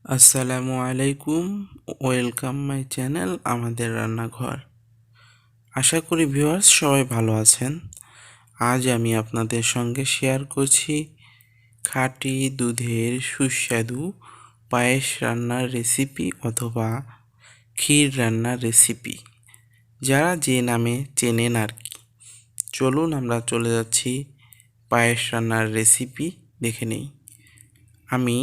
আসসালামু আলাইকুম। Welcome my channel আমাদের রান্নাঘর। আশা করি ভিউয়ার্স সবাই ভালো আছেন। আজ আমি আপনাদের সঙ্গে শেয়ার করছি খাঁটি দুধের সুস্বাদু পায়েস রান্নার রেসিপি অথবা ক্ষীর রান্নার রেসিপি, যারা যে নামে চেনেন আর কি। চলুন আমরা চলে যাচ্ছি পায়েস রান্নার রেসিপি দেখে নেই। আমি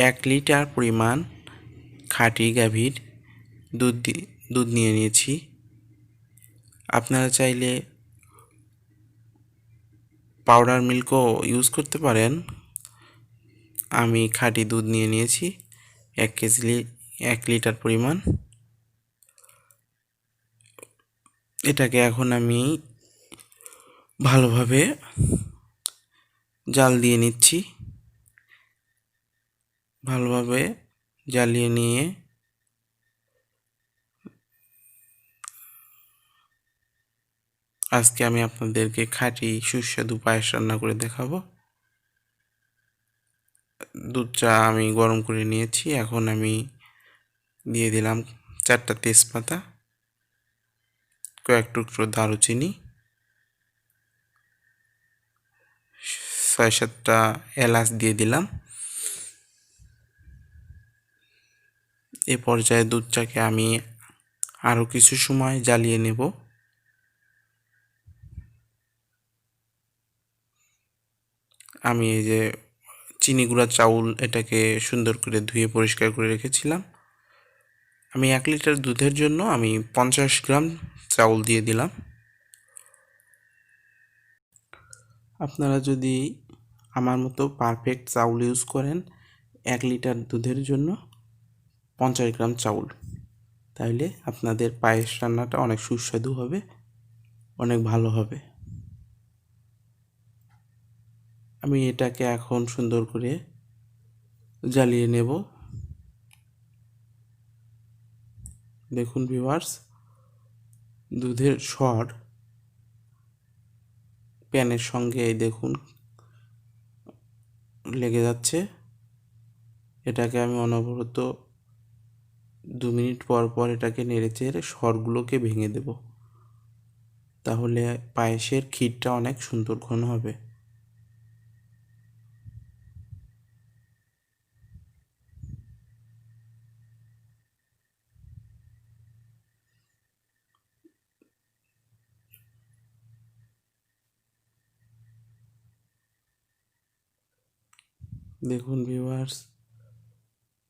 1 লিটার পরিমাণ খাঁটি গাভীর দুধ নিয়ে নিয়েছি। আপনারা চাইলে পাউডার মিল্কও ইউজ করতে পারেন। আমি খাঁটি দুধ নিয়ে নিয়েছি 1 লিটার পরিমাণ। এটাকে এখন আমি ভালোভাবে জাল দিয়ে নিচ্ছি। ভালোভাবে জ্বালিয়ে নিয়ে আজকে আমি আপনাদেরকে খাঁটি সুস্বাদু পায়েস রান্না করে দেখাবো। দুধটা আমি গরম করে নিয়েছি। এখন আমি দিয়ে দিলাম 4টা তেজপাতা, কয়েক টুকরো দারুচিনি, 6-7টা এলাচ দিয়ে দিলাম। এ পর্যায়ে দুধটাকে আমি আরও কিছু সময় জ্বালিয়ে নেব। আমি এই যে চিনি গুঁড়া চাউল, এটাকে সুন্দর করে ধুয়ে পরিষ্কার করে রেখেছিলাম। আমি 1 লিটার দুধের জন্য আমি 50 গ্রাম চাউল দিয়ে দিলাম। আপনারা যদি আমার মতো পারফেক্ট চাউল ইউজ করেন, 1 লিটার দুধের জন্য 50 গ্রাম চাউল, তাহলে আপনাদের পায়েস রান্নাটা অনেক সুস্বাদু হবে, অনেক ভালো হবে। আমি এটাকে এখন সুন্দর করে জ্বালিয়ে নেব। দেখুন ভিউয়ার্স, দুধের স্বর প্যানের সঙ্গে এই দেখুন লেগে যাচ্ছে। এটাকে আমি অনবরত 2 মিনিট পর পর এটাকে নেড়েচেড়ে স্বরগুলোকে ভেঙে দেব, তাহলে পায়েসের ক্ষীরটা অনেক সুন্দর ঘন হবে। দেখুন ভিউয়ার্স,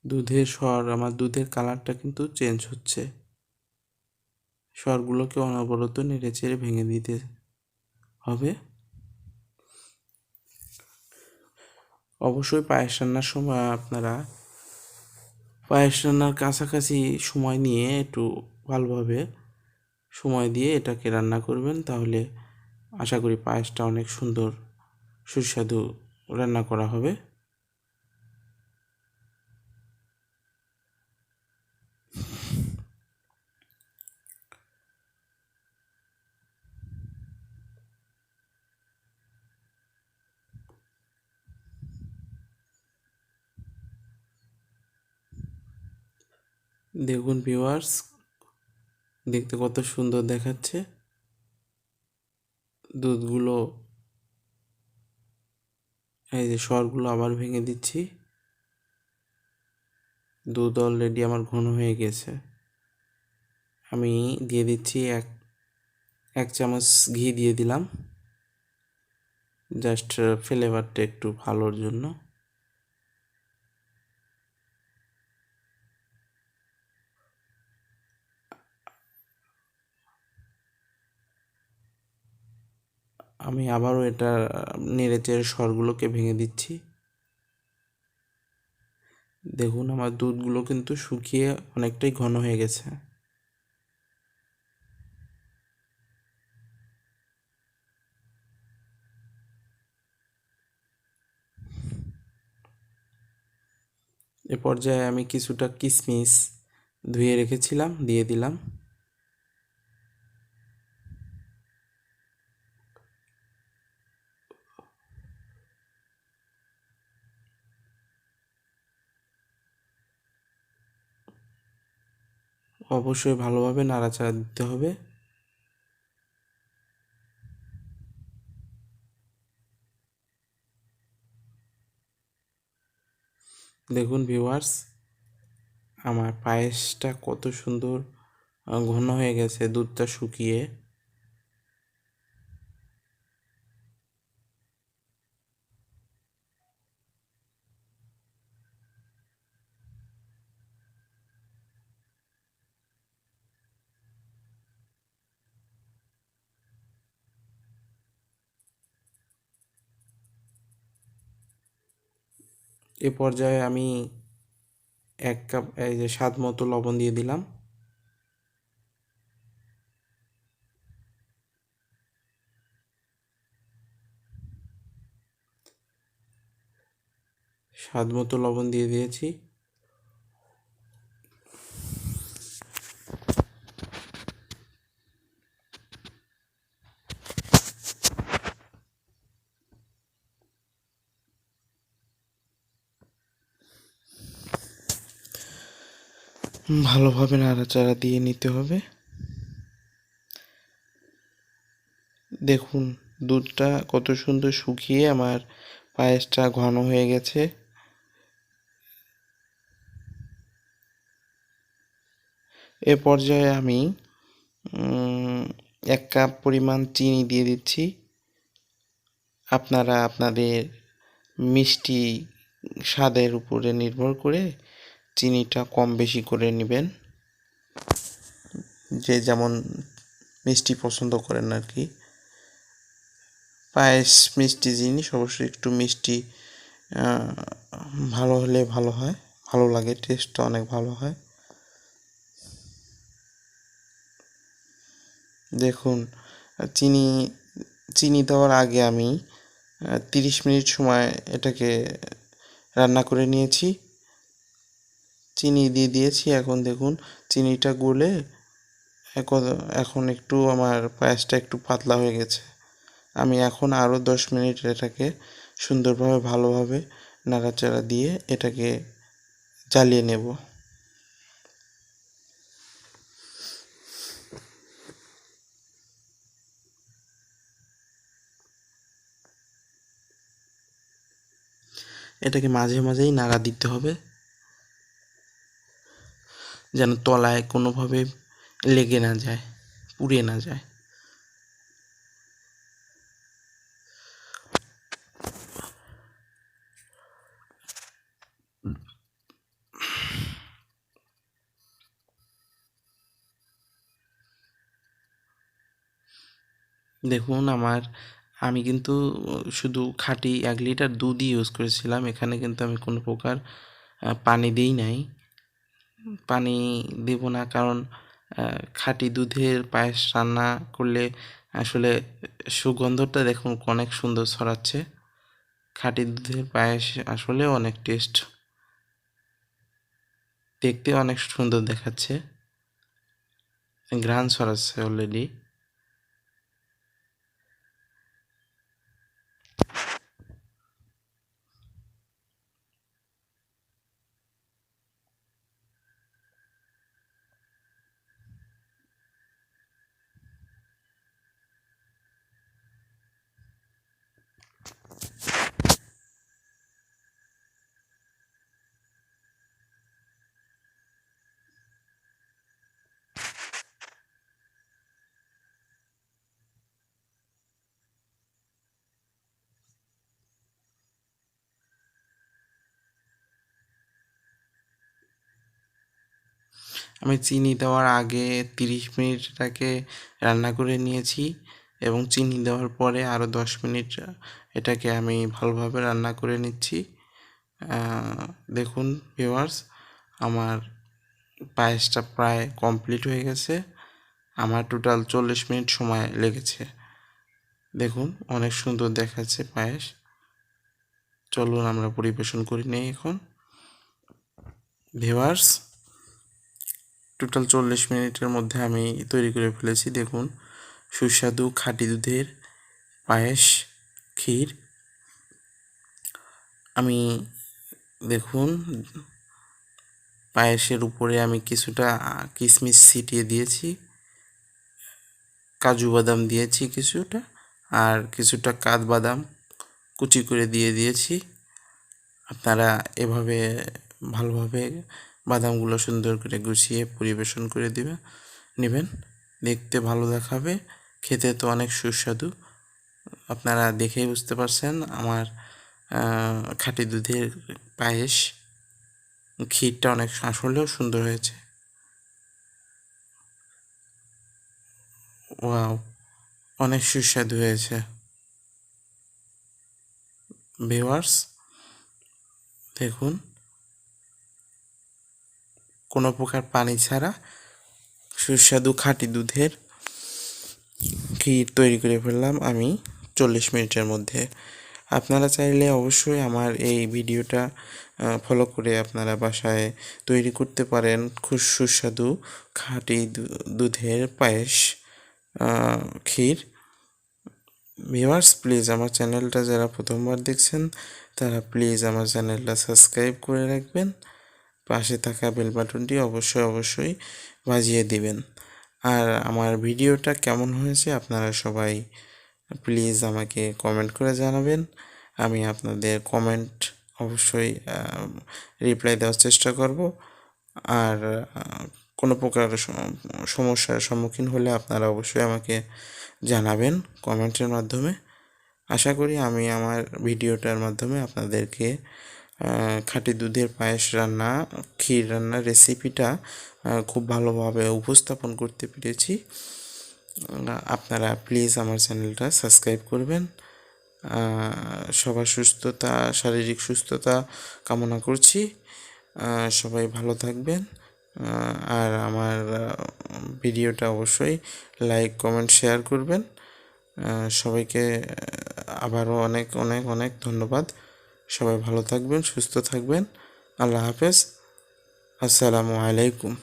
দুধের স্বর, আমার দুধের কালারটা কিন্তু চেঞ্জ হচ্ছে। স্বরগুলোকে অনবরত নেড়েচেড়ে ভেঙে দিতে হবে। অবশ্যই পায়েস রান্নার সময় আপনারা পায়েস রান্নার কাছাকাছি সময় নিয়ে একটু ভালোভাবে সময় দিয়ে এটাকে রান্না করবেন, তাহলে আশা করি পায়েসটা অনেক সুন্দর সুস্বাদু রান্না করা হবে। দেখুন ভিউয়ার্স, দেখতে কত সুন্দর দেখাচ্ছে। দুধগুলো, এই যে স্বরগুলো আবার ভেঙে দিচ্ছি। দুধ অলরেডি আমার ঘন হয়ে গেছে। আমি দিয়ে দিচ্ছি এক চামচ ঘি দিয়ে দিলাম, জাস্ট ফ্লেভারটা একটু ভালোর জন্য। আমি আবারও এটা নেড়েচেড়ে স্বরগুলোকে ভেঙে দিচ্ছি। দেখুন আমার দুধগুলো কিন্তু শুকিয়ে অনেকটাই ঘন হয়ে গেছে। এ পর্যায়ে আমি কিছুটা কিশমিশ ধুয়ে রেখেছিলাম দিয়ে দিলাম। অবশ্যই ভালোভাবে নাড়াচাড়া দিতে হবে। দেখুন ভিউয়ার্স, আমার পায়েসটা কত সুন্দর ঘন হয়ে গেছে দুধটা শুকিয়ে। এ পর্যায়ে আমি 1 কাপ এই যে স্বাদ মতো লবণ দিয়ে দিলাম। স্বাদ মতো লবণ দিয়ে দিয়েছি। ভালোভাবে নাড়াচাড়া দিয়ে নিতে হবে। দেখুন দুধটা কত সুন্দর শুকিয়ে আমার পায়েসটা ঘন হয়ে গেছে। এ পর্যায়ে আমি 1 কাপ পরিমাণ চিনি দিয়ে দিচ্ছি। আপনারা আপনাদের মিষ্টি স্বাদের উপরে নির্ভর করে চিনিটা কম বেশি করে নেবেন, যে যেমন মিষ্টি পছন্দ করেন আর কি। পায়েস মিষ্টি জিনিস, অবশ্যই একটু মিষ্টি ভালো হলে ভালো হয়, ভালো লাগে, টেস্টটা অনেক ভালো হয়। দেখুন চিনি চিনি দেওয়ার আগে আমি 30 মিনিট সময় এটাকে রান্না করে নিয়েছি। চিনি দিয়ে দিয়েছি, এখন দেখুন চিনিটা গলে এখন একটু আমার পায়েসটা একটু পাতলা হয়ে গেছে। আমি এখন আরও 10 মিনিট এটাকে সুন্দরভাবে ভালোভাবে নাড়াচাড়া দিয়ে এটাকে জ্বালিয়ে নেব। এটাকে মাঝে মাঝেই নাড়া দিতে হবে, যেন তলায় কোনোভাবে লেগে না যায়, পুড়ে না যায়। দেখুন আমি কিন্তু শুধু খাঁটি 1 লিটার দুধই ইউজ করেছিলাম, এখানে কিন্তু আমি কোনো প্রকার পানি দিই নাই। পানি দেব না, কারণ খাঁটি দুধের পায়েস রান্না করলে আসলে সুগন্ধটা দেখুন অনেক সুন্দর ছড়াচ্ছে। খাঁটি দুধের পায়েস আসলে অনেক টেস্ট, দেখতে অনেক সুন্দর দেখাচ্ছে, ঘ্রাণ ছড়াচ্ছে অলরেডি। আমি চিনি দেওয়ার আগে 30 মিনিট এটাকে রান্না করে নিয়েছি, এবং চিনি দেওয়ার পরে আরও 10 মিনিট এটাকে আমি ভালোভাবে রান্না করে নিচ্ছি। দেখুন ভিউয়ার্স, আমার পায়েসটা প্রায় কমপ্লিট হয়ে গেছে। আমার টোটাল 40 মিনিট সময় লেগেছে। দেখুন অনেক সুন্দর দেখাচ্ছে পায়েস। চলুন আমরা পরিবেশন করে নিই এখন। ভিউয়ার্স, টোটাল 40 মিনিটের মধ্যে আমি তৈরি করে ফেলেছি। দেখুন সুস্বাদু খাঁটি দুধের পায়েস ক্ষীর। আমি দেখুন পায়েসের উপরে আমি কিছুটা কিশমিশ ছিটিয়ে দিয়েছি, কাজু বাদাম দিয়েছি কিছুটা, আর কিছুটা কাঠবাদাম কুচি করে দিয়েছি। আপনারা এভাবে ভালোভাবে বাদামগুলো সুন্দর করে গুছিয়ে পরিবেশন করে নেবেন। দেখতে ভালো দেখাবে, খেতে তো অনেক সুস্বাদু। আপনারা দেখেই বুঝতে পারছেন আমার খাঁটি দুধের পায়েস, ক্ষীরটা অনেক আসলেও সুন্দর হয়েছে। ওয়াও, অনেক সুস্বাদু হয়েছে ভিউয়ার্স। দেখুন, কোনো প্রকার পানি ছাড়া সুস্বাদু খাঁটি দুধের ক্ষীর তৈরি করে ফেললাম আমি 40 মিনিটের মধ্যে। আপনারা চাইলে অবশ্যই আমার এই ভিডিওটা ফলো করে আপনারা বাসায় তৈরি করতে পারেন খুব সুস্বাদু খাঁটি দুধের পায়েস, ক্ষীর। ভিউয়ার্স, প্লিজ আমার চ্যানেলটা যারা প্রথমবার দেখছেন তারা প্লিজ আমার চ্যানেলটা সাবস্ক্রাইব করে রাখবেন, পাশে থাকা বেল বাটনটি অবশ্যই বাজিয়ে দিবেন। আর আমার ভিডিওটা কেমন হয়েছে আপনারা সবাই প্লিজ আমাকে কমেন্ট করে জানাবেন। আমি আপনাদের কমেন্ট অবশ্যই রিপ্লাই দেওয়ার চেষ্টা করব। আর কোনো প্রকার সমস্যার সম্মুখীন হলে আপনারা অবশ্যই আমাকে জানাবেন কমেন্টের মাধ্যমে। আশা করি আমি আমার ভিডিওটার মাধ্যমে আপনাদেরকে খাঁটি দুধের পায়েস রান্না, ক্ষীর রান্নার রেসিপিটা খুব ভালোভাবে উপস্থাপন করতে পেরেছি। আপনারা প্লিজ আমার চ্যানেলটা সাবস্ক্রাইব করবেন। সবার সুস্থতা, শারীরিক সুস্থতা কামনা করছি। সবাই ভালো থাকবেন। আর আমার ভিডিওটা অবশ্যই লাইক, কমেন্ট, শেয়ার করবেন। সবাইকে আবারও অনেক অনেক অনেক ধন্যবাদ। সবাই ভালো থাকবেন, সুস্থ থাকবেন। আল্লাহ হাফেজ। আসসালামু আলাইকুম।